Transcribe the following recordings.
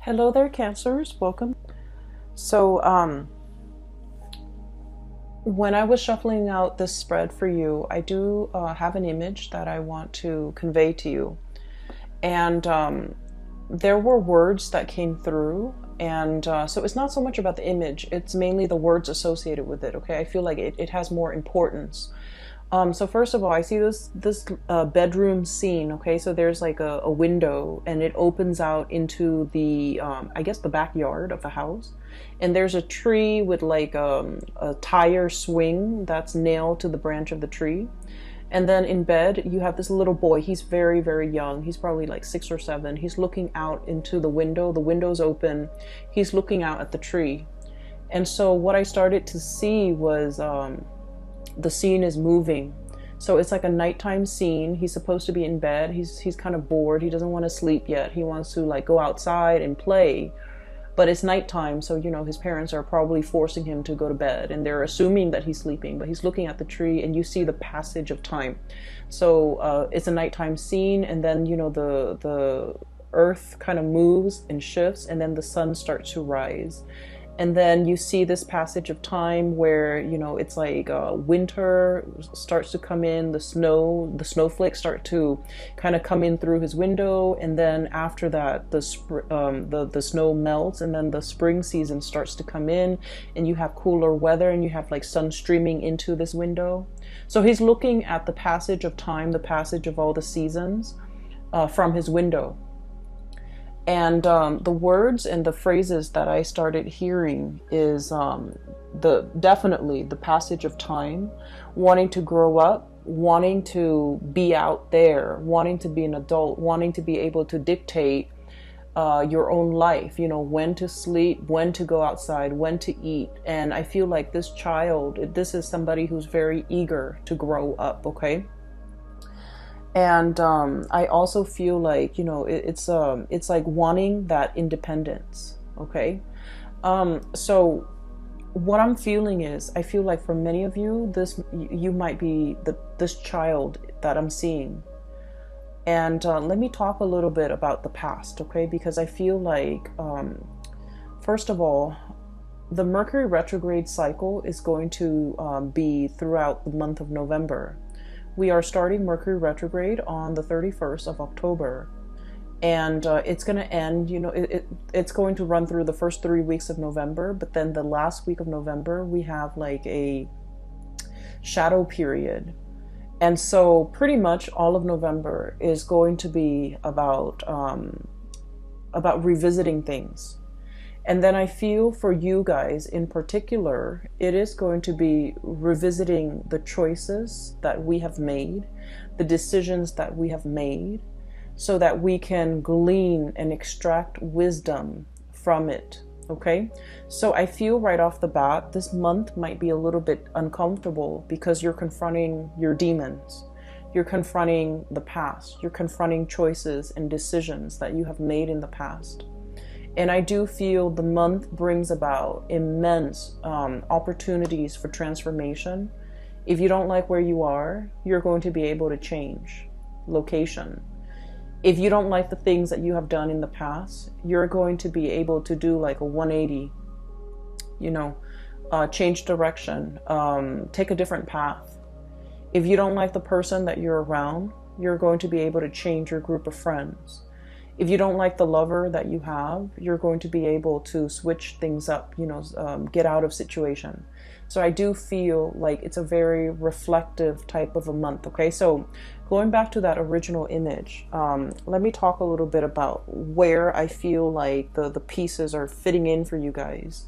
Hello there, Cancers. Welcome. So, when I was shuffling out this spread for you, I do have an image that I want to convey to you. And there were words that came through. And so it's not so much about the image, it's mainly the words associated with it, okay? I feel like it has more importance. So first of all, I see this bedroom scene. Okay, so there's like a window, and it opens out into the I guess the backyard of the house, and there's a tree with like a tire swing that's nailed to the branch of the tree. And then in bed, you have this little boy. He's very, very young. He's probably like 6 or 7. He's looking out into the window. The window's open. He's looking out at the tree. And so what I started to see was the scene is moving. So it's like a nighttime scene. He's supposed to be in bed. He's kind of bored. He doesn't want to sleep yet. He wants to like go outside and play. But it's nighttime, so his parents are probably forcing him to go to bed, and they're assuming that he's sleeping, but he's looking at the tree, and you see the passage of time. So it's a nighttime scene, and then the earth kind of moves and shifts, and then the sun starts to rise. And then you see this passage of time where it's like winter starts to come in, the snowflakes start to kind of come in through his window, and then after that the snow melts, and then the spring season starts to come in, and you have cooler weather, and you have like sun streaming into this window. So he's looking at the passage of time, the passage of all the seasons from his window. And the words and the phrases that I started hearing is definitely the passage of time, wanting to grow up, wanting to be out there, wanting to be an adult, wanting to be able to dictate your own life, when to sleep, when to go outside, when to eat. And I feel like this is somebody who's very eager to grow up, okay? And I also feel like it's like wanting that independence. Okay, so what I'm feeling is I feel like for many of you, you might be this child that I'm seeing. And let me talk a little bit about the past, okay? Because I feel like first of all, the Mercury retrograde cycle is going to be throughout the month of November. We are starting Mercury retrograde on the 31st of October, and it's going to end, it's going to run through the first 3 weeks of November, but then the last week of November, we have like a shadow period. And so pretty much all of November is going to be about revisiting things. And then I feel for you guys in particular, it is going to be revisiting the choices that we have made, the decisions that we have made, so that we can glean and extract wisdom from it. Okay? So I feel right off the bat, this month might be a little bit uncomfortable because you're confronting your demons. You're confronting the past. You're confronting choices and decisions that you have made in the past. And I do feel the month brings about immense opportunities for transformation. If you don't like where you are, you're going to be able to change location. If you don't like the things that you have done in the past, you're going to be able to do like a 180, change direction, take a different path. If you don't like the person that you're around, you're going to be able to change your group of friends. If you don't like the lover that you have, you're going to be able to switch things up, get out of situation. So I do feel like it's a very reflective type of a month. Okay, so going back to that original image, let me talk a little bit about where I feel like the pieces are fitting in for you guys.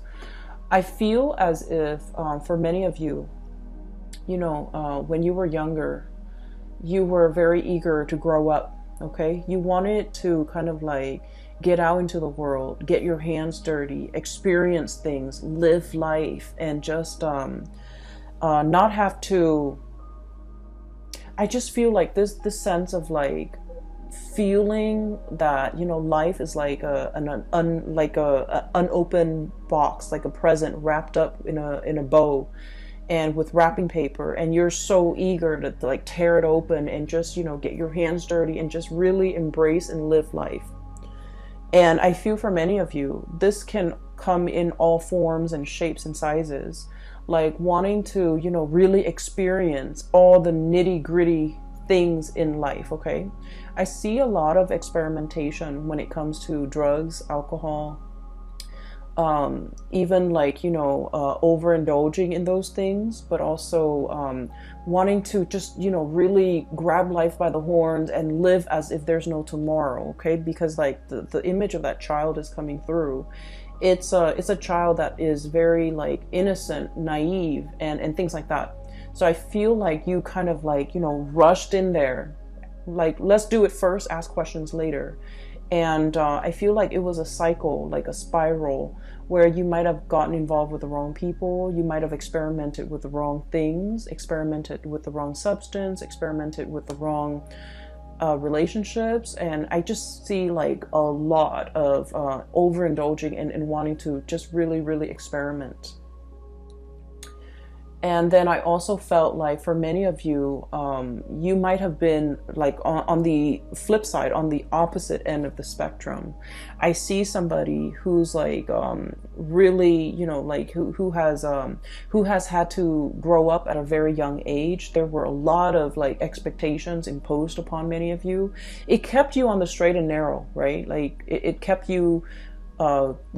I feel as if for many of you, when you were younger, you were very eager to grow up. Okay, you wanted to kind of like get out into the world, get your hands dirty, experience things, live life, and just not have to. I just feel like this sense of like feeling that life is like an unopened box, like a present wrapped up in a bow, and with wrapping paper, and you're so eager to like tear it open and just get your hands dirty and just really embrace and live life. And I feel for many of you, this can come in all forms and shapes and sizes, like wanting to, you know, really experience all the nitty gritty things in life. Okay. I see a lot of experimentation when it comes to drugs, alcohol, even like, you know, overindulging in those things, but also wanting to just, you know, really grab life by the horns and live as if there's no tomorrow. Okay. Because like the image of that child is coming through. It's a child that is very like innocent, naive, and things like that. So I feel like you kind of like, you know, rushed in there, like, let's do it first, ask questions later. And I feel like it was a cycle, like a spiral, where you might have gotten involved with the wrong people, you might have experimented with the wrong things, experimented with the wrong substance, experimented with the wrong relationships. And I just see like a lot of overindulging and wanting to just really, really experiment. And then I also felt like for many of you, you might have been like on the flip side, on the opposite end of the spectrum. I see somebody who's like really, you know, like who has had to grow up at a very young age. There were a lot of like expectations imposed upon many of you. It kept you on the straight and narrow, right? Like it kept you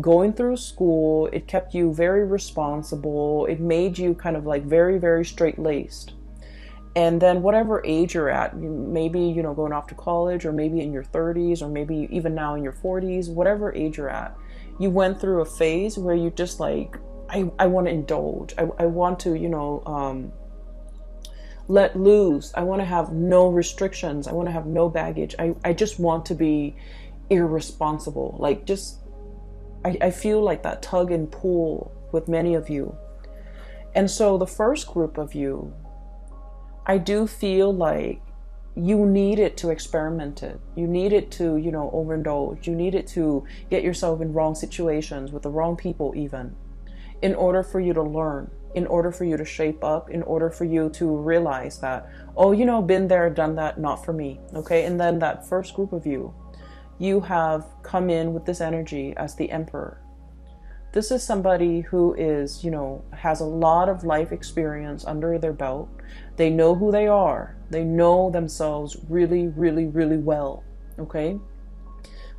going through school. It kept you very responsible. It made you kind of like very, very straight-laced. And then whatever age you're at, maybe, you know, going off to college, or maybe in your 30s, or maybe even now in your 40s, whatever age you're at, you went through a phase where you just like, I want to indulge. I want to, you know, let loose. I want to have no restrictions. I want to have no baggage. I just want to be irresponsible. Like just, I feel like that tug and pull with many of you. And so the first group of you, I do feel like you needed to experiment it. You needed to, you know, overindulge. You needed to get yourself in wrong situations with the wrong people even, in order for you to learn, in order for you to shape up, in order for you to realize that, oh, you know, been there, done that, not for me. Okay. And then that first group of you, you have come in with this energy as the Emperor. This is somebody who is, you know, has a lot of life experience under their belt. They know who they are. They know themselves really, really, really well. Okay?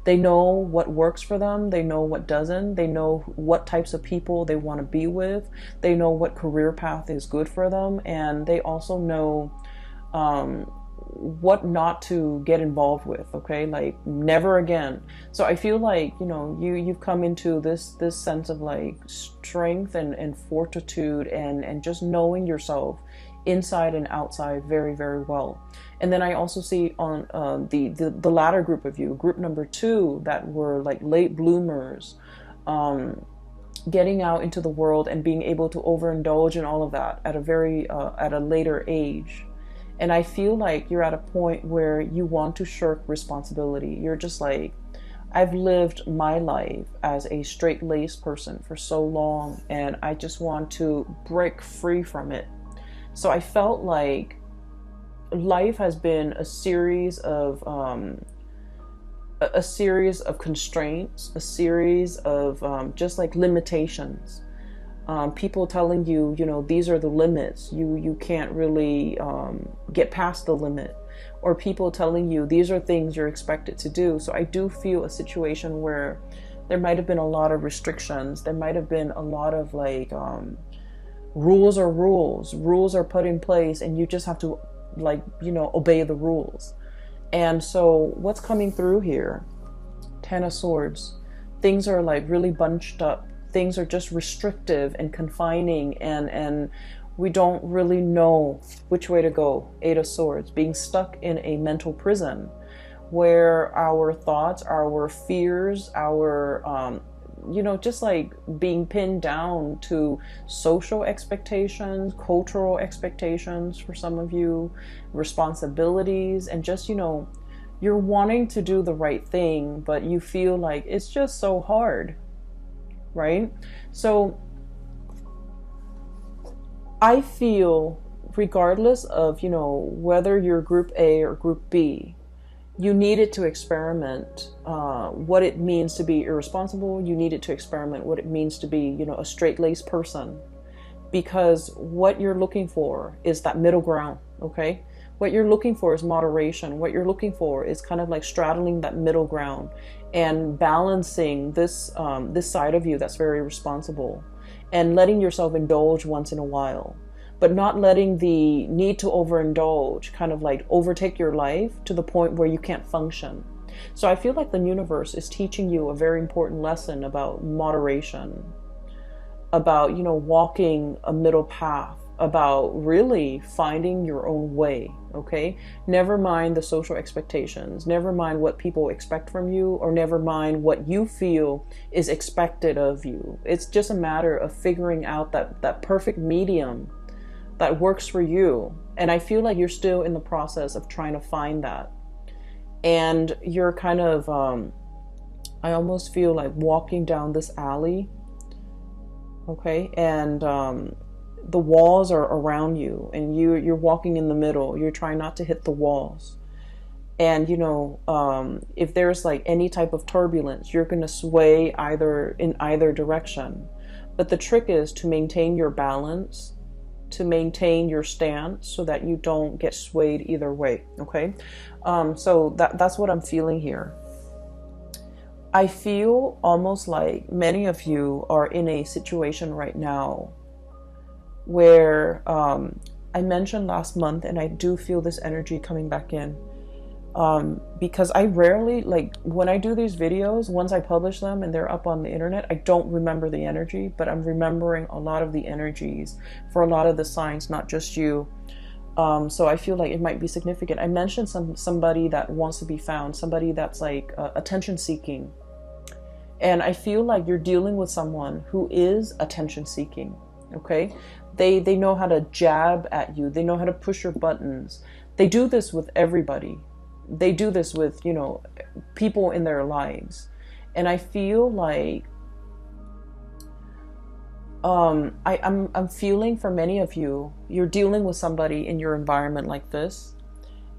They know what works for them. They know what doesn't. They know what types of people they want to be with. They know what career path is good for them. And they also know what not to get involved with. Okay, like never again. So I feel like, you know, you've come into this sense of like strength and fortitude and just knowing yourself inside and outside very, very well. And then I also see on the latter group of you, group number 2, that were like late bloomers, getting out into the world and being able to overindulge in all of that at a very at a later age. And I feel like you're at a point where you want to shirk responsibility. You're just like, I've lived my life as a straight-laced person for so long, and I just want to break free from it. So I felt like life has been a series of constraints, a series of just like limitations. People telling you, you know, these are the limits. You can't really get past the limit. Or people telling you these are things you're expected to do. So I do feel a situation where there might have been a lot of restrictions. There might have been a lot of like rules are rules. Rules are put in place, and you just have to, like, you know, obey the rules. And so what's coming through here? 10 of Swords. Things are like really bunched up. Things are just restrictive and confining, and we don't really know which way to go. 8 of Swords, being stuck in a mental prison where our thoughts, our fears, our, you know, just like being pinned down to social expectations, cultural expectations for some of you, responsibilities, and just, you know, you're wanting to do the right thing, but you feel like it's just so hard. Right? So I feel regardless of, you know, whether you're group A or group B, you needed to experiment what it means to be irresponsible. You needed to experiment what it means to be, you know, a straight-laced person, because what you're looking for is that middle ground. Okay, what you're looking for is moderation. What you're looking for is kind of like straddling that middle ground and balancing this this side of you that's very responsible, and letting yourself indulge once in a while, but not letting the need to overindulge kind of like overtake your life to the point where you can't function. So I feel like the universe is teaching you a very important lesson about moderation, about, you know, walking a middle path, about really finding your own way. Okay, never mind the social expectations, never mind what people expect from you, or never mind what you feel is expected of you. It's just a matter of figuring out that perfect medium that works for you. And I feel like you're still in the process of trying to find that. And you're kind of, I almost feel like walking down this alley. Okay, and the walls are around you, and you're walking in the middle. You're trying not to hit the walls. And, you know, if there's like any type of turbulence, you're going to sway in either direction. But the trick is to maintain your balance, to maintain your stance, so that you don't get swayed either way. Okay, so that's what I'm feeling here. I feel almost like many of you are in a situation right now where I mentioned last month, and I do feel this energy coming back in, because I rarely, like when I do these videos, once I publish them and they're up on the internet, I don't remember the energy, but I'm remembering a lot of the energies for a lot of the signs, not just you. So I feel like it might be significant. I mentioned somebody that wants to be found, somebody that's like attention seeking. And I feel like you're dealing with someone who is attention seeking. Okay, they know how to jab at you. They know how to push your buttons. They do this with everybody. They do this with, you know, people in their lives. And I feel like I'm feeling for many of you, you're dealing with somebody in your environment like this,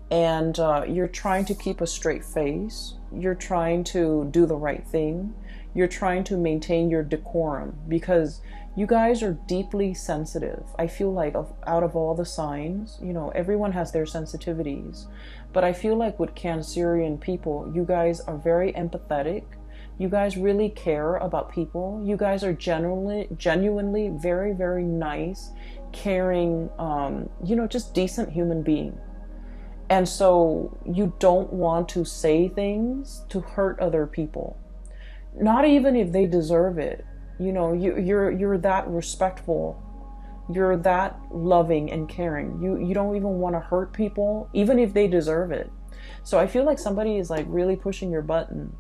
and you're trying to keep a straight face. You're trying to do the right thing. You're trying to maintain your decorum, because you guys are deeply sensitive. I feel like out of all the signs, you know, everyone has their sensitivities, but I feel like with Cancerian people, you guys are very empathetic. You guys really care about people. You guys are genuinely very, very nice, caring, you know, just decent human being. And so you don't want to say things to hurt other people, not even if they deserve it. You know, you're that respectful. You're that loving and caring. You don't even want to hurt people, even if they deserve it. So I feel like somebody is like really pushing your buttons.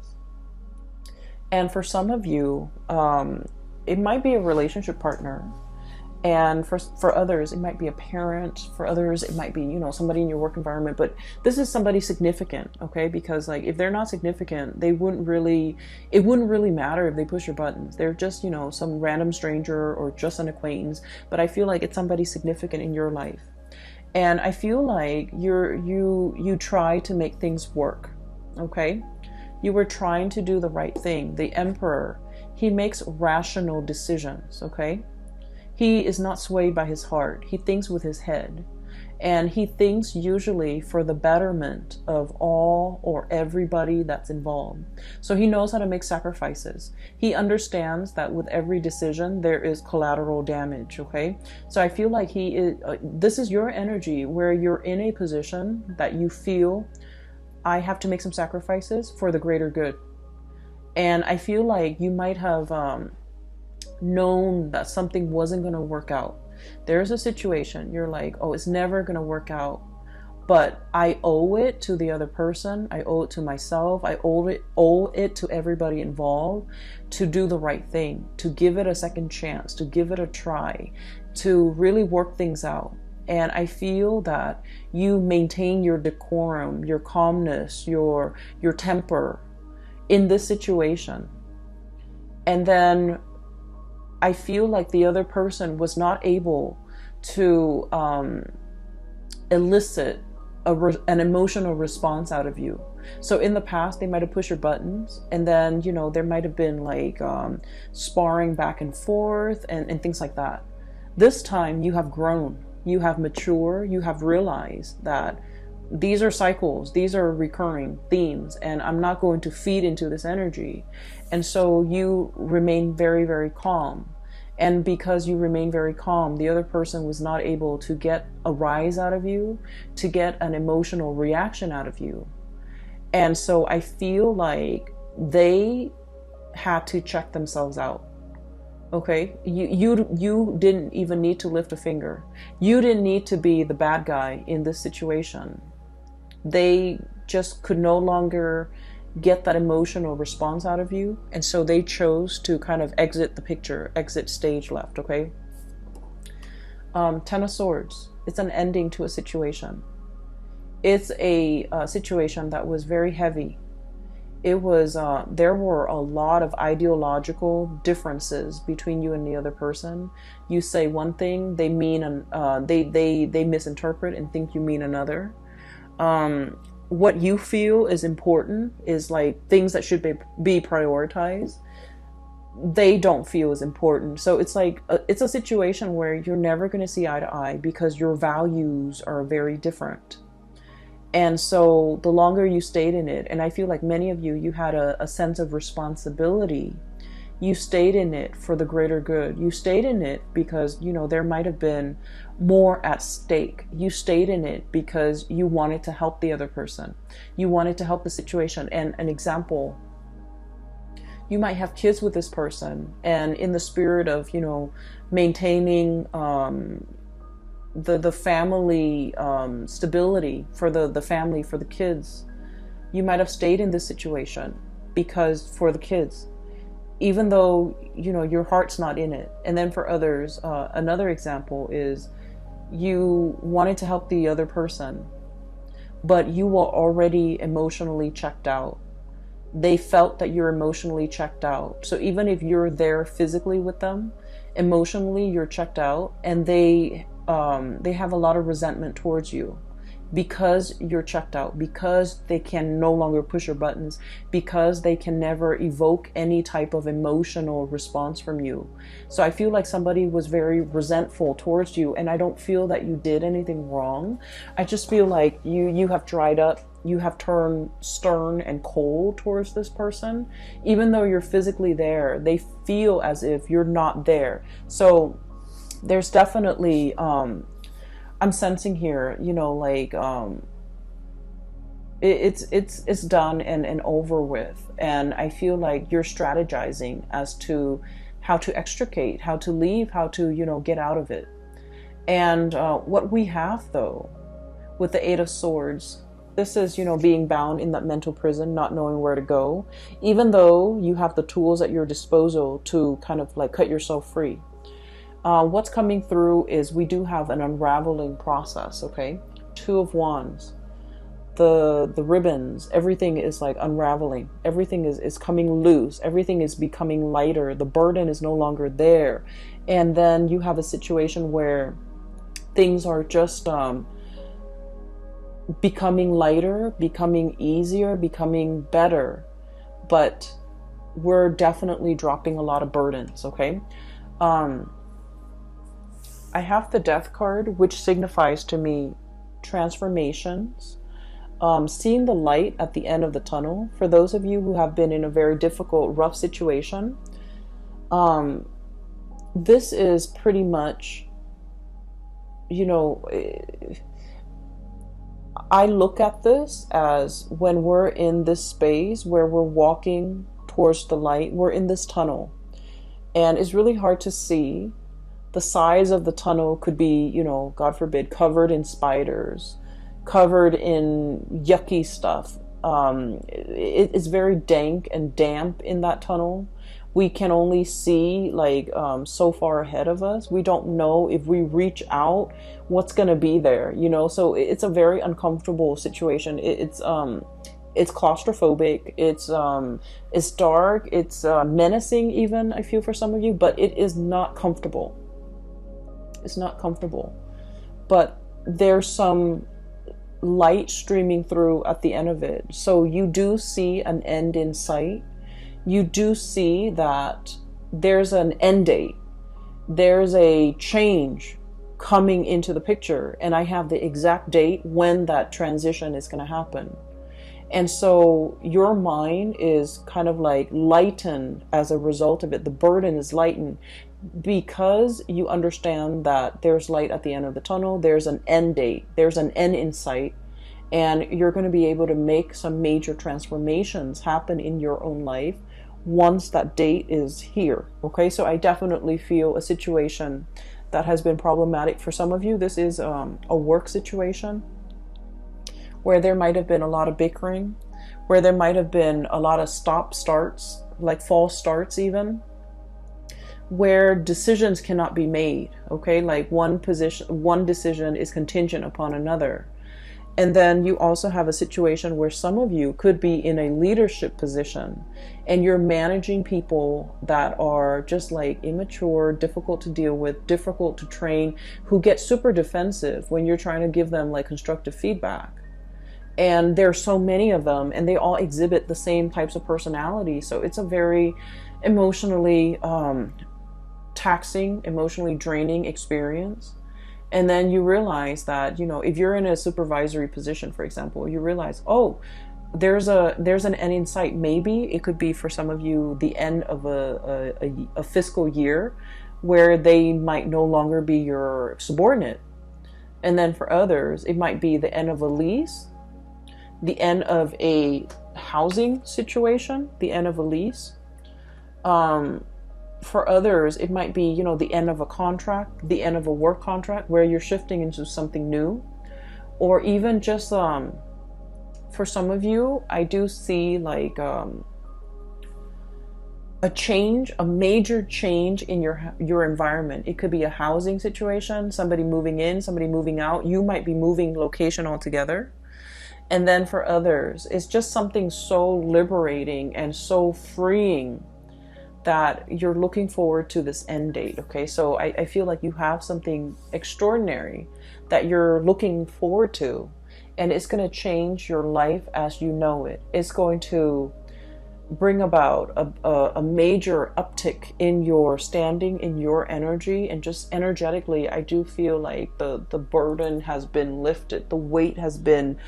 And for some of you, it might be a relationship partner. And for others, it might be a parent. For others, it might be, you know, somebody in your work environment. But this is somebody significant, okay? Because like if they're not significant, it wouldn't really matter if they push your buttons. They're just, you know, some random stranger or just an acquaintance. But I feel like it's somebody significant in your life. And I feel like you try to make things work, okay? You were trying to do the right thing. The Emperor, he makes rational decisions, okay? He is not swayed by his heart. He thinks with his head. And he thinks usually for the betterment of all or everybody that's involved. So he knows how to make sacrifices. He understands that with every decision, there is collateral damage, okay? So I feel like this is your energy where you're in a position that you feel, I have to make some sacrifices for the greater good. And I feel like you might have known that something wasn't going to work out. There's a situation, you're like, oh, it's never going to work out, but I owe it to the other person. I owe it to myself. I owe it to everybody involved to do the right thing, to give it a second chance, to give it a try, to really work things out. And I feel that you maintain your decorum, your calmness, your temper in this situation. And then I feel like the other person was not able to elicit an emotional response out of you. So in the past, they might have pushed your buttons, and then, you know, there might have been like sparring back and forth and things like that. This time you have grown, you have matured, you have realized that these are cycles, these are recurring themes, and I'm not going to feed into this energy. And so you remain very, very calm. And because you remain very calm, the other person was not able to get a rise out of you, to get an emotional reaction out of you. And so I feel like they had to check themselves out. Okay, you didn't even need to lift a finger. You didn't need to be the bad guy in this situation. They just could no longer get that emotional response out of you, and so they chose to kind of exit the picture, exit stage left. Okay. Ten of Swords. It's an ending to a situation. It's a situation that was very heavy. It was there were a lot of ideological differences between you and the other person. You say one thing, they mean they misinterpret and think you mean another. What you feel is important is like things that should be prioritized. They don't feel as important. So it's like it's a situation where you're never going to see eye to eye because your values are very different. And so the longer you stayed in it, and I feel like many of you had a sense of responsibility. You stayed in it for the greater good. You stayed in it because, you know, there might have been more at stake. You stayed in it because you wanted to help the other person. You wanted to help the situation. And an example, you might have kids with this person, and in the spirit of, you know, maintaining the family stability for the family, for the kids, you might have stayed in this situation because for the kids, even though, you know, your heart's not in it. And then for others, another example is you wanted to help the other person, but you were already emotionally checked out. They felt that you're emotionally checked out. So even if you're there physically with them, emotionally you're checked out, and they have a lot of resentment towards you because you're checked out, because they can no longer push your buttons, because they can never evoke any type of emotional response from you. So I feel like somebody was very resentful towards you, and I don't feel that you did anything wrong. I just feel like you have dried up. You have turned stern and cold towards this person. Even though you're physically there, they feel as if you're not there. So there's definitely I'm sensing here, you know, like it's done and over with, and I feel like you're strategizing as to how to extricate, how to leave, how to, you know, get out of it. And what we have though with the Eight of Swords, this is, you know, being bound in that mental prison, not knowing where to go, even though you have the tools at your disposal to kind of like cut yourself free. What's coming through is we do have an unraveling process, okay? Two of Wands, the ribbons, everything is like unraveling. Everything is coming loose. Everything is becoming lighter. The burden is no longer there. And then you have a situation where things are just becoming lighter, becoming easier, becoming better. But we're definitely dropping a lot of burdens, okay? I have the Death card, which signifies to me transformations, seeing the light at the end of the tunnel. For those of you who have been in a very difficult, rough situation, this is pretty much, you know, I look at this as when we're in this space where we're walking towards the light, we're in this tunnel, and it's really hard to see. The size of the tunnel could be, you know, God forbid, covered in spiders, covered in yucky stuff. It's very dank and damp in that tunnel. We can only see like so far ahead of us. We don't know if we reach out what's going to be there, you know. So it's a very uncomfortable situation. It's claustrophobic. It's dark. It's menacing even, I feel, for some of you, but it is not comfortable. It's not comfortable, but there's some light streaming through at the end of it. So you do see an end in sight. You do see that there's an end date. There's a change coming into the picture, and I have the exact date when that transition is going to happen. And so your mind is kind of like lightened as a result of it. The burden is lightened because you understand that there's light at the end of the tunnel. There's an end date. There's an end in sight. And you're going to be able to make some major transformations happen in your own life once that date is here. Okay, so I definitely feel a situation that has been problematic for some of you. This is a work situation where there might have been a lot of bickering, where there might have been a lot of stop starts, like false starts even, where decisions cannot be made. Okay, like one decision is contingent upon another. And then you also have a situation where some of you could be in a leadership position and you're managing people that are just like immature, difficult to deal with, difficult to train, who get super defensive when you're trying to give them like constructive feedback. And there's so many of them and they all exhibit the same types of personality. So it's a very emotionally taxing, emotionally draining experience. And then you realize that, you know, if you're in a supervisory position, for example, you realize, oh, there's an end in sight. Maybe it could be for some of you the end of a fiscal year where they might no longer be your subordinate. And then for others, it might be the end of a lease, the end of a housing situation, the end of a lease. For others, it might be, you know, the end of a contract, the end of a work contract where you're shifting into something new. Or even just, for some of you, I do see like a change, a major change in your environment. It could be a housing situation, somebody moving in, somebody moving out. You might be moving location altogether. And then for others, it's just something so liberating and so freeing that you're looking forward to this end date. Okay, so I feel like you have something extraordinary that you're looking forward to, and it's going to change your life as you know it. It's going to bring about a major uptick in your standing, in your energy, and just energetically, I do feel like the burden has been lifted, the weight has been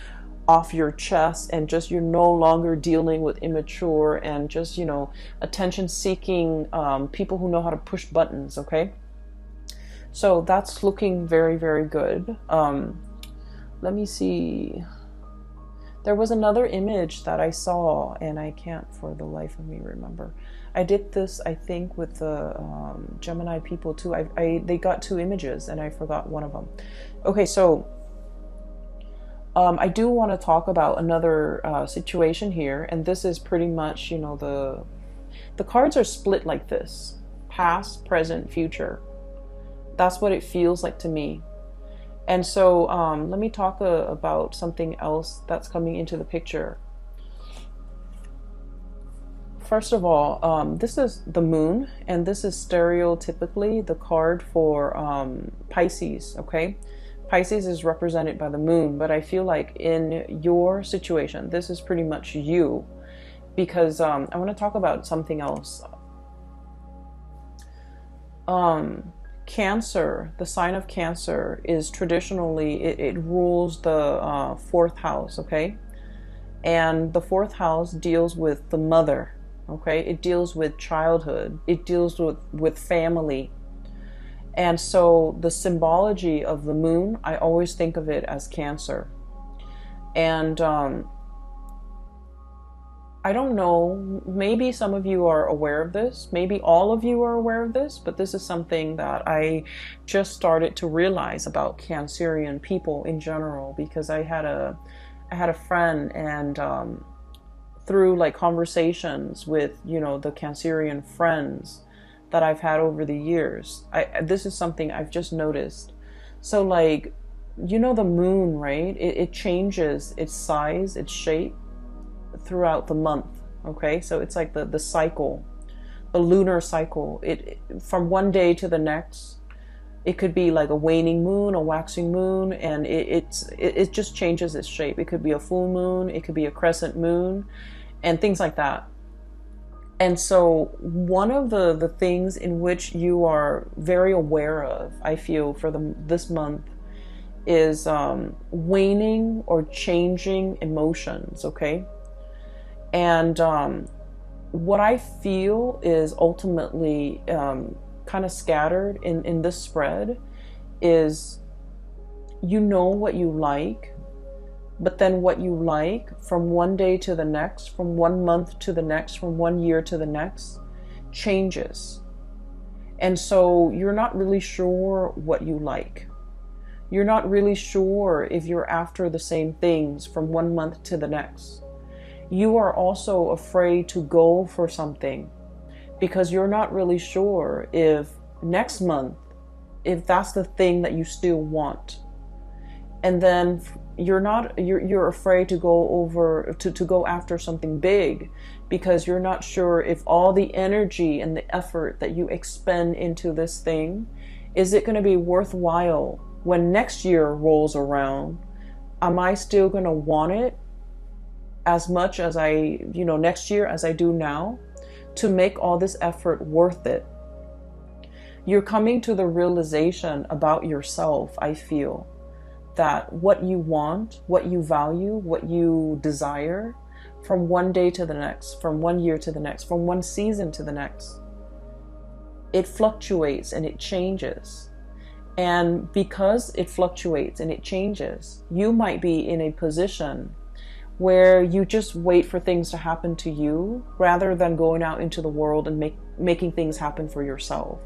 off your chest, and just you're no longer dealing with immature and just, you know, attention seeking people who know how to push buttons. Okay, so that's looking very, very good. Let me see. There was another image that I saw and I can't for the life of me remember. I did this, I think, with the Gemini people too. They got two images and I forgot one of them. Okay, so I do want to talk about another situation here, and this is pretty much, you know, the cards are split like this: past, present, future. That's what it feels like to me. And so let me talk about something else that's coming into the picture. First of all, this is the moon, and this is stereotypically the card for Pisces. Okay, Pisces is represented by the moon, but I feel like in your situation, this is pretty much you, because I want to talk about something else. Cancer, the sign of Cancer is traditionally, it rules the fourth house, okay? And the fourth house deals with the mother, okay? It deals with childhood. It deals with family. And so the symbology of the moon, I always think of it as Cancer. And I don't know, maybe some of you are aware of this, maybe all of you are aware of this, but this is something that I just started to realize about Cancerian people in general, because I had a friend, and through like conversations with, you know, the Cancerian friends that I've had over the years, this is something I've just noticed. So like, you know, the moon, right? It changes its size, its shape throughout the month. Okay, so it's like the cycle, the lunar cycle. It from one day to the next, It could be like a waning moon, a waxing moon, and it just changes its shape. It could be a full moon, it could be a crescent moon, and things like that. And so one of the things in which you are very aware of, I feel, for this month is waning or changing emotions, okay? And what I feel is ultimately kind of scattered in this spread is, you know what you like, but then what you like from one day to the next, from 1 month to the next, from 1 year to the next, changes. And so you're not really sure what you like. You're not really sure if you're after the same things from 1 month to the next. You are also afraid to go for something because you're not really sure if next month, if that's the thing that you still want. And then you're afraid to go after something big because you're not sure if all the energy and the effort that you expend into this thing, is it going to be worthwhile when next year rolls around? Am I still going to want it as much as next year as I do now, to make all this effort worth it? You're coming to the realization about yourself, I feel, that what you want, what you value, what you desire, from one day to the next, from 1 year to the next, from one season to the next, it fluctuates and it changes. And because it fluctuates and it changes, you might be in a position where you just wait for things to happen to you rather than going out into the world and making things happen for yourself.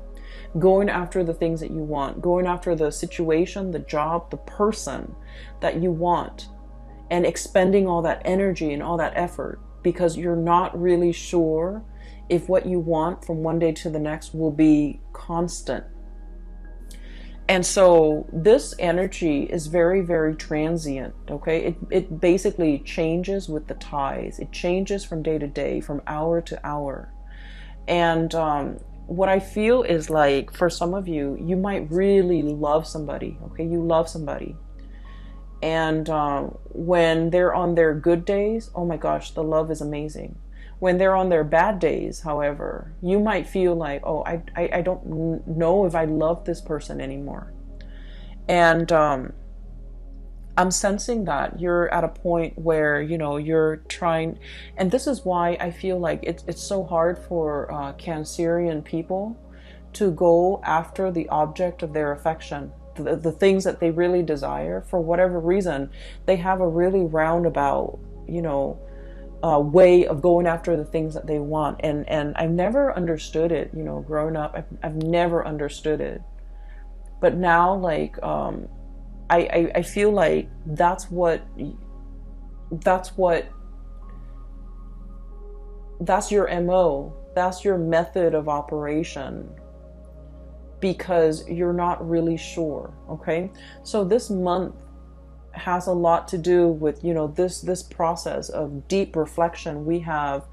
Going after the things that you want, going after the situation, the job, the person that you want, and expending all that energy and all that effort because you're not really sure if what you want from one day to the next will be constant. And so this energy is very, very transient, okay? It basically changes with the tides. It changes from day to day, from hour to hour. And what I feel is like, for some of you, you might really love somebody, okay? You love somebody. And when they're on their good days, oh my gosh, the love is amazing. When they're on their bad days, however, you might feel like, oh, I don't know if I love this person anymore. And I'm sensing that you're at a point where, you're trying, and this is why I feel like it's so hard for Cancerian people to go after the object of their affection, the things that they really desire. For whatever reason, they have a really roundabout, way of going after the things that they want. And I've never understood it, growing up, I've never understood it. But now, like, I feel like that's your MO, that's your method of operation, because you're not really sure, okay? So this month has a lot to do with, this process of deep reflection. We have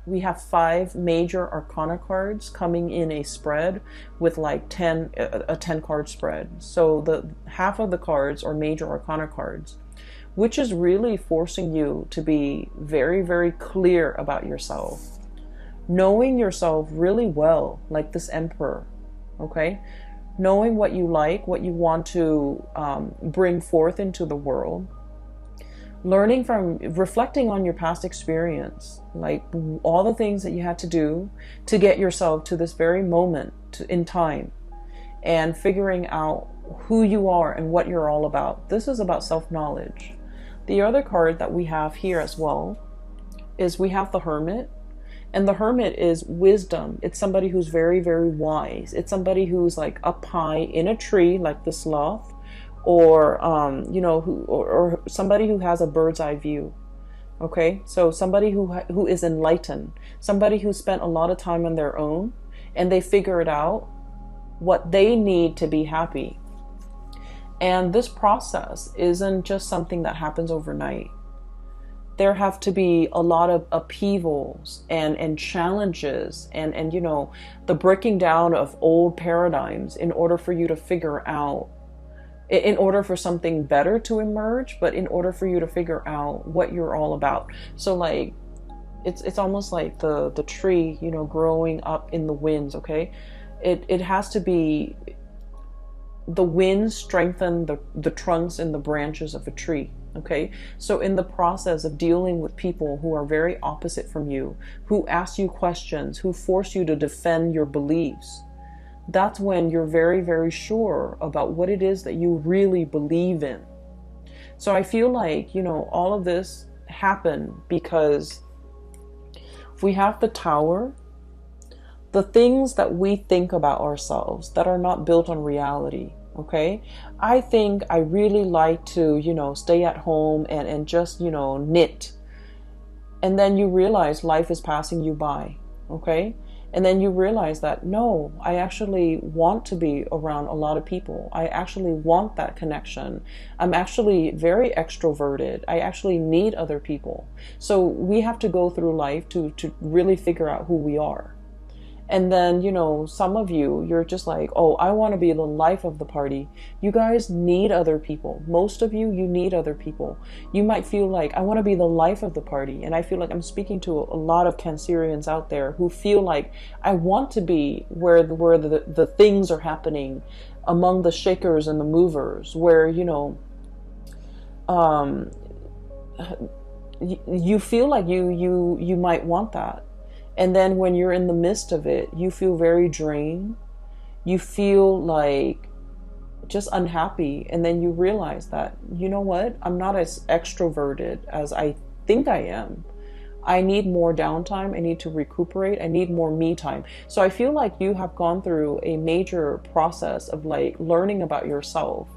we have 5 major arcana cards coming in a spread with like a 10 card spread. So the half of the cards are major arcana cards, which is really forcing you to be very, very clear about yourself, knowing yourself really well, like this Emperor, okay? Knowing what you like, what you want to bring forth into the world, reflecting on your past experience, like all the things that you had to do to get yourself to this very moment in time, and figuring out who you are and what you're all about. This is about self-knowledge. The other card that we have here as well is we have the Hermit. And the Hermit is wisdom. It's somebody who's very, very wise. It's somebody who's like up high in a tree, like the sloth, or or somebody who has a bird's eye view. Okay, so somebody who is enlightened, somebody who spent a lot of time on their own, and they figured out what they need to be happy. And this process isn't just something that happens overnight. there have to be a lot of upheavals and challenges and you know, the breaking down of old paradigms in order for you to figure out, in order for something better to emerge, but in order for you to figure out what you're all about. So like, it's almost like the tree, you know, growing up in the winds, okay? It has to be, the winds strengthen the trunks and the branches of a tree, okay? So in the process of dealing with people who are very opposite from you, who ask you questions, who force you to defend your beliefs, that's when you're very, very sure about what it is that you really believe in. So I feel like, you know, all of this happened because we have the Tower, the things that we think about ourselves that are not built on reality, okay? I think I really like to, you know, stay at home and just, you know, knit. And then you realize life is passing you by, okay? And then you realize that, no, I actually want to be around a lot of people. I actually want that connection. I'm actually very extroverted. I actually need other people. So we have to go through life to really figure out who we are. And then, you know, some of you, you're just like, oh, I want to be the life of the party. You guys need other people. Most of you, you need other people. You might feel like, I want to be the life of the party. And I feel like I'm speaking to a lot of Cancerians out there who feel like, I want to be where the things are happening, among the shakers and the movers, where, you know, you feel like you might want that. And then when you're in the midst of it, you feel very drained. You feel like just unhappy. And then you realize that, you know what? I'm not as extroverted as I think I am. I need more downtime. I need to recuperate. I need more me time. So I feel like you have gone through a major process of like learning about yourself.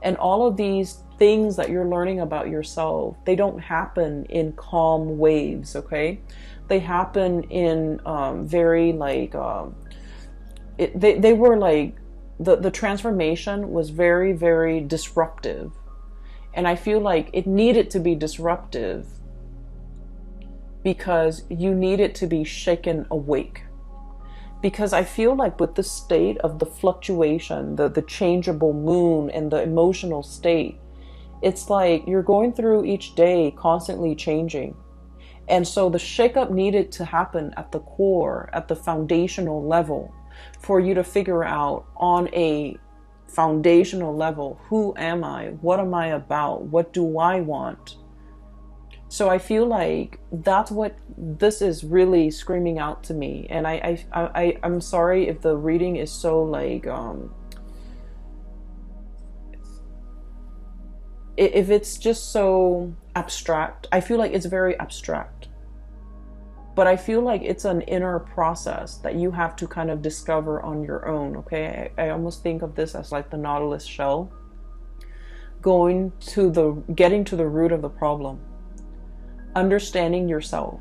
And all of these things that you're learning about yourself, they don't happen in calm waves, okay? They happen in very like, they were like, the transformation was very, very disruptive. And I feel like it needed to be disruptive because you needed to be shaken awake. Because I feel like with the state of the fluctuation, the changeable moon and the emotional state, it's like you're going through each day constantly changing. And so the shakeup needed to happen at the core, at the foundational level, for you to figure out on a foundational level, who am I? What am I about? What do I want? So I feel like that's what this is really screaming out to me. And I'm sorry if the reading is so like, if it's just so abstract. I feel like it's very abstract. But I feel like it's an inner process that you have to kind of discover on your own, okay? I almost think of this as like the Nautilus shell. Getting to the root of the problem. Understanding yourself.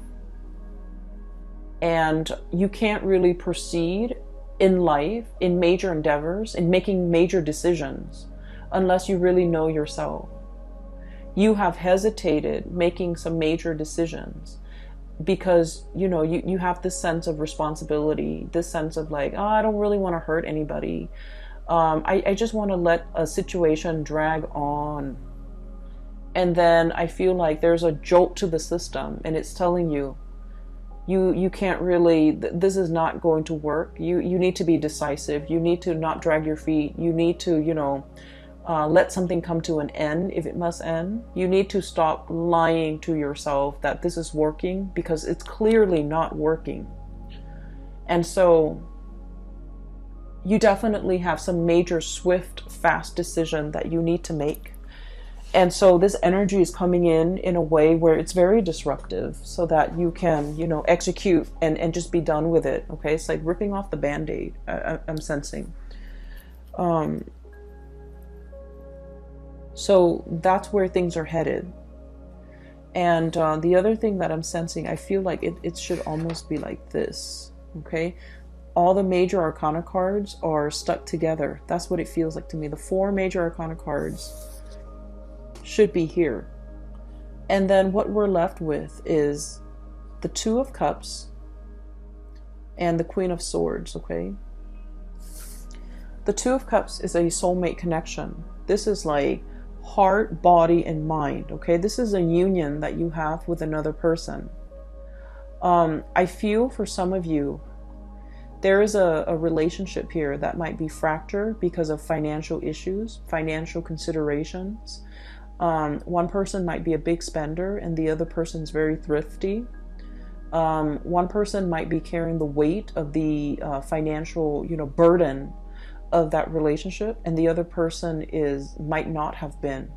And you can't really proceed in life, in major endeavors, in making major decisions, unless you really know yourself. You have hesitated making some major decisions because, you know, you have this sense of responsibility, this sense of like, oh, I don't really want to hurt anybody. I just want to let a situation drag on. And then I feel like there's a jolt to the system and it's telling you, you can't really, this is not going to work. You need to be decisive. You need to not drag your feet. You need to, you know, let something come to an end if it must end. You need to stop lying to yourself that this is working because it's clearly not working. And so you definitely have some major, swift, fast decision that you need to make. And so this energy is coming in a way where it's very disruptive so that you can, you know, execute and just be done with it. Okay. It's like ripping off the Band-Aid. I'm sensing. So that's where things are headed. And the other thing that I'm sensing, I feel like it should almost be like this. Okay. All the major arcana cards are stuck together. That's what it feels like to me. The 4 major arcana cards should be here. And then what we're left with is the Two of Cups and the Queen of Swords, okay? The Two of Cups is a soulmate connection. This is like heart, body, and mind, okay? This is a union that you have with another person. I feel for some of you, there is a relationship here that might be fractured because of financial issues, financial considerations. One person might be a big spender and the other person's very thrifty. One person might be carrying the weight of the financial, burden of that relationship, and the other person might not have been.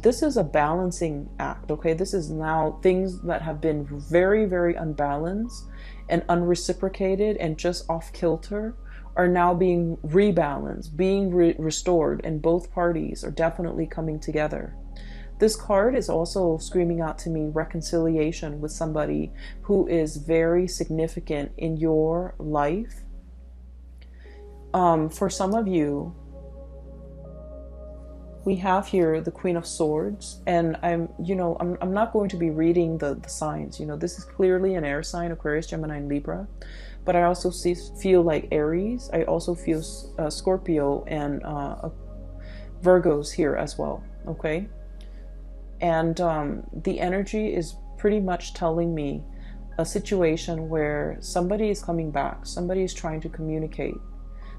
This is a balancing act, okay? This is now things that have been very, very unbalanced and unreciprocated and just off kilter are now being rebalanced, being restored, and both parties are definitely coming together. This card is also screaming out to me reconciliation with somebody who is very significant in your life. For some of you, we have here the Queen of Swords, and I'm not going to be reading the signs. This is clearly an air sign, Aquarius, Gemini, and Libra. But I also feel like Aries. I also feel Scorpio and Virgos here as well, okay? And the energy is pretty much telling me a situation where somebody is coming back, somebody is trying to communicate.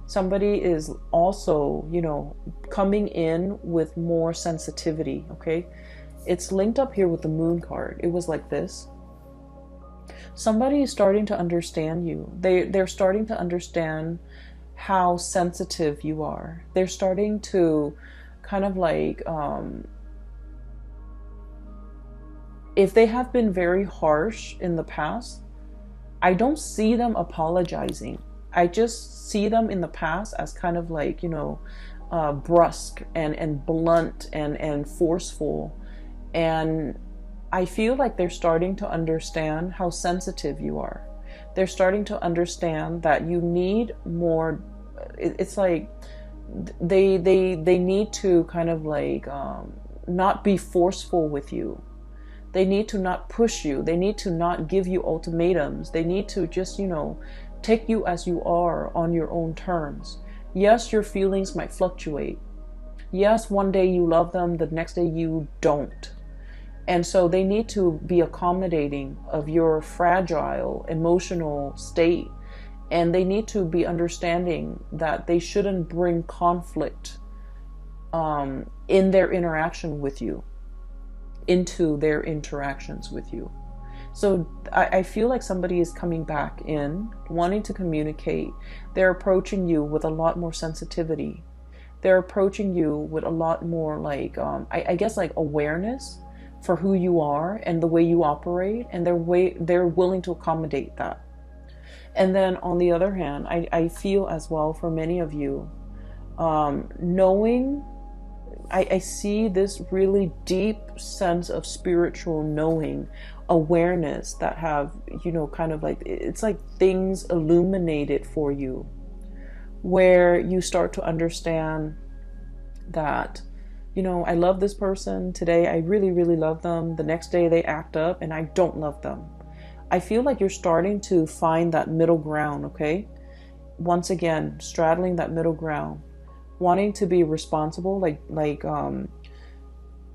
Somebody is also, coming in with more sensitivity, okay? It's linked up here with the Moon card. It was like this. Somebody is starting to understand you. They're starting to understand how sensitive you are. They're starting to kind of like, if they have been very harsh in the past, I don't see them apologizing. I just see them in the past as kind of like, brusque and blunt and forceful. And I feel like they're starting to understand how sensitive you are. They're starting to understand that you need more. It's like they need to kind of like not be forceful with you. They need to not push you. They need to not give you ultimatums. They need to just, take you as you are on your own terms. Yes, your feelings might fluctuate. Yes, one day you love them, the next day you don't. And so they need to be accommodating of your fragile emotional state. And they need to be understanding that they shouldn't bring conflict in their interaction with you, into their interactions with you. So I feel like somebody is coming back in, wanting to communicate. They're approaching you with a lot more sensitivity. They're approaching you with a lot more like, I guess like awareness for who you are and the way you operate. And they're willing to accommodate that. And then on the other hand, I feel as well for many of you, knowing, I see this really deep sense of spiritual knowing, awareness that have, kind of like, it's like things illuminated for you, where you start to understand that, I love this person today. I really, really love them. The next day they act up and I don't love them. I feel like you're starting to find that middle ground, okay? Once again, straddling that middle ground, wanting to be responsible, like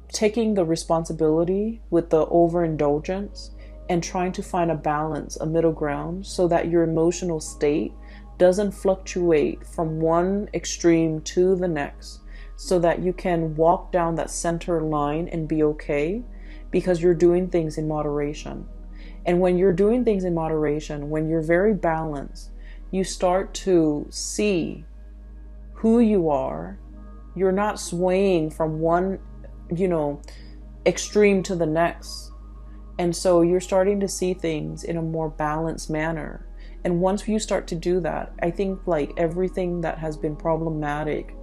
taking the responsibility with the overindulgence and trying to find a balance, a middle ground, so that your emotional state doesn't fluctuate from one extreme to the next, so that you can walk down that center line and be okay, because you're doing things in moderation. And when you're doing things in moderation, when you're very balanced, you start to see who you are. You're not swaying from one extreme to the next. And so you're starting to see things in a more balanced manner. And once you start to do that, I think like everything that has been problematic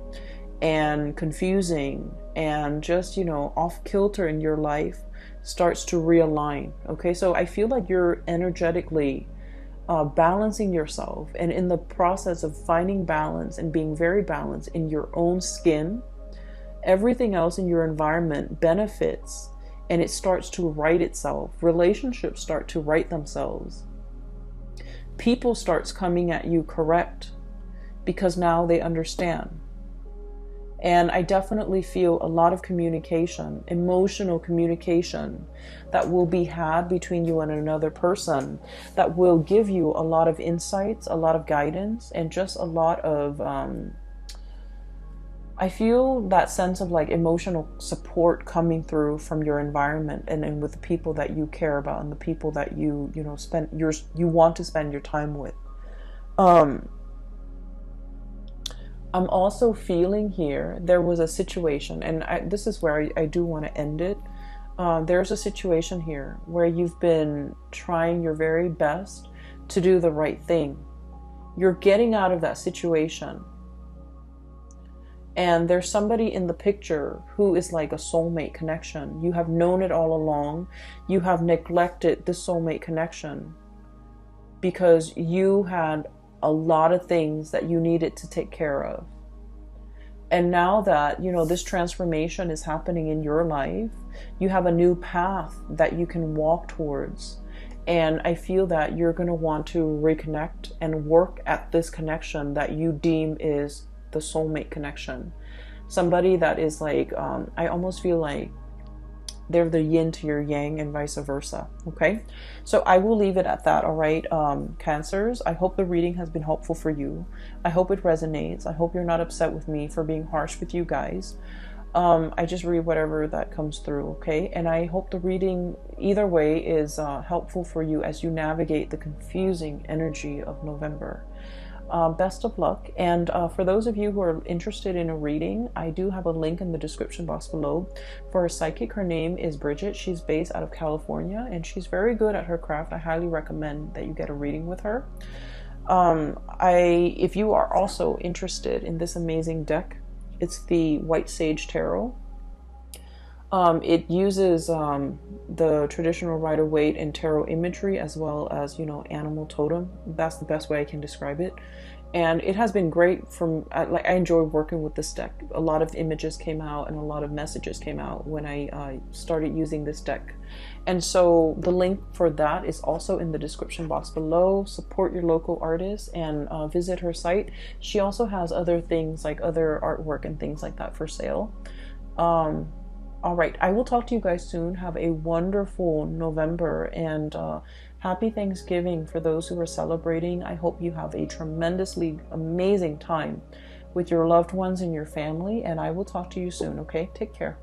and confusing and just, off kilter in your life starts to realign. Okay, so I feel like you're energetically balancing yourself, and in the process of finding balance and being very balanced in your own skin, everything else in your environment benefits and it starts to right itself. Relationships start to right themselves. People starts coming at you correct because now they understand. And I definitely feel a lot of communication, emotional communication that will be had between you and another person that will give you a lot of insights, a lot of guidance, and just a lot of, I feel that sense of like emotional support coming through from your environment and with the people that you care about and the people that you want to spend your time with. I'm also feeling here, there was a situation, and this is where I do want to end it. There's a situation here where you've been trying your very best to do the right thing. You're getting out of that situation. And there's somebody in the picture who is like a soulmate connection. You have known it all along. You have neglected the soulmate connection because you had a lot of things that you needed to take care of. And now that, this transformation is happening in your life, you have a new path that you can walk towards. And I feel that you're going to want to reconnect and work at this connection that you deem is the soulmate connection. Somebody that is like, I almost feel like they're the yin to your yang and vice versa. Okay, so I will leave it at that. All right, Cancers, I hope the reading has been helpful for you. I hope it resonates. I hope you're not upset with me for being harsh with you guys. I just read whatever that comes through. Okay, and I hope the reading either way is helpful for you as you navigate the confusing energy of November. Best of luck. And for those of you who are interested in a reading, I do have a link in the description box below for a psychic. Her name is Bridget. She's based out of California and she's very good at her craft. I highly recommend that you get a reading with her. If you are also interested in this amazing deck, it's the White Sage Tarot. It uses the traditional Rider-Waite and tarot imagery as well as, animal totem. That's the best way I can describe it. And it has been great I enjoy working with this deck. A lot of images came out and a lot of messages came out when I started using this deck. And so the link for that is also in the description box below. Support your local artist and visit her site. She also has other things like other artwork and things like that for sale. All right, I will talk to you guys soon. Have a wonderful November and happy Thanksgiving for those who are celebrating. I hope you have a tremendously amazing time with your loved ones and your family, and I will talk to you soon, okay? Take care.